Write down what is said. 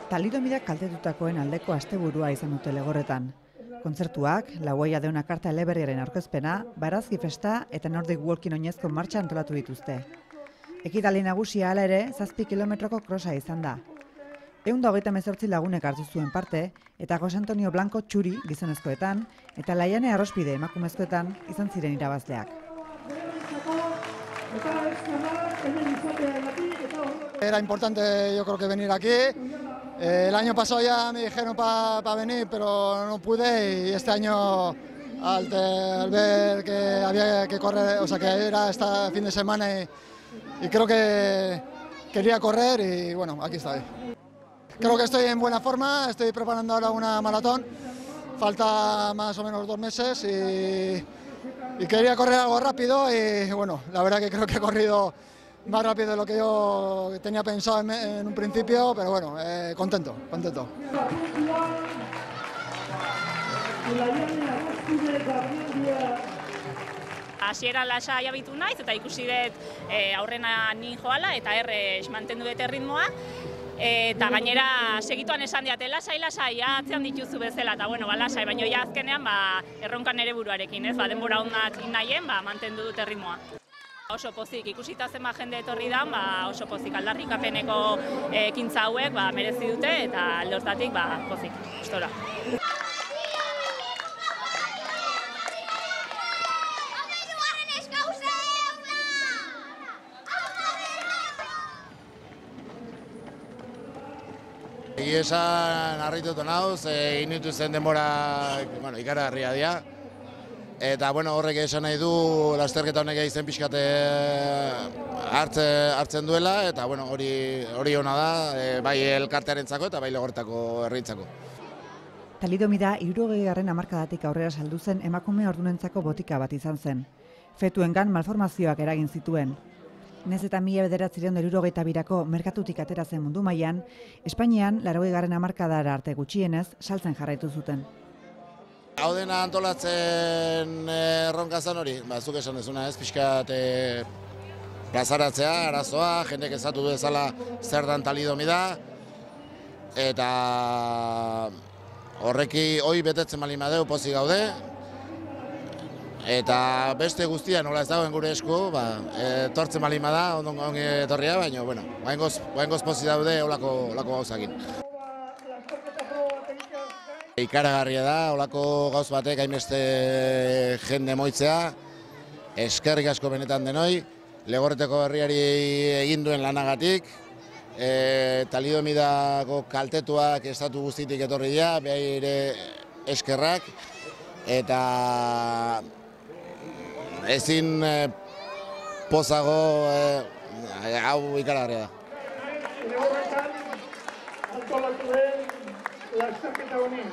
Talidomidak kaltetutakoen aldeko asteburua izan dute Legorretan. Kontzertuak, Lauaia Deuna karta eleberriaren aurkezpena, barazki festa eta Nordic Walking oinezko martxa antolatu dituzte. Ekitaldi nagusia hala ere, 7 kilometroko krosa izan da. 128 lagunek hartu zuen parte, eta Jose Antonio Blanco Txuri gizonezkoetan, eta Laiane Arrospide emakumezkoetan izan ziren irabazleak. Era importante, yo creo que venir aquí. El año pasado ya me dijeron para venir, pero no pude, y este año al ver que había que correr, o sea que era este fin de semana y creo que quería correr y bueno, aquí estoy. Creo que estoy en buena forma, estoy preparando ahora una maratón, falta más o menos 2 meses y quería correr algo rápido y bueno, la verdad que creo que he corrido más rápido de lo que yo tenía pensado en un principio, pero bueno, contento. Hasiera lasai abitu naiz eta ikusi dut aurrena nin joala eta errez mantendu dut ritmoa. Eta gainera segituan esan diate lasai atzean dituzu bezala eta bueno, lasai, baina ja azkenean erronkan ere buruarekin, ez? Denbora onak nahien, mantendu dute ritmoa. Oso pozik ikusita zenbat jende etorri da, oso pozik aldarrikapeneko ekintza hauek merezi dute eta alde hortatik pozik, gustora. Egia esan harrituta nauz, initu zen denbora ikaragarria dira. Eta horrek esan nahi du lasterketa honek izen pixkate hartzen duela, eta hori ona da, bai elkartearentzako eta bai Legorretako herrientzako. Talidomida 60. hamarkadatik aurrera saldu zen emakume ordunentzako botika bat izan zen. Fetuengan malformazioak eragin zituen. Nez eta 1962ko merkatutik atera zen mundu mailan, Espainian 80. hamarkadara arte gutxienez saltzen jarraitu zuten. Hau dena antolatzen erronka zan hori, zuk esan dezuna ez, pixkat plazaratzea, arazoa, jendek ezatu dezala zer dan talidomida, eta horreki hoi betetzen bali madeu pozik gaude, eta beste guztia nola ez dagoen gure esku, etortzen bali da, ongi etorria, baina, baingoz pozik daude olako gauzakin. Ikaragarria da, olako gauz batek hainbeste jende moitzea, eskerrik asko benetan denoi, Legorreteko herriari egin duen lanagatik, talidomidako kaltetuak estatu guztitik etorri dira, behar ere eskerrak, eta ezin pozago hau ikaragarria da. Legorretan antolatu den lasterketa honen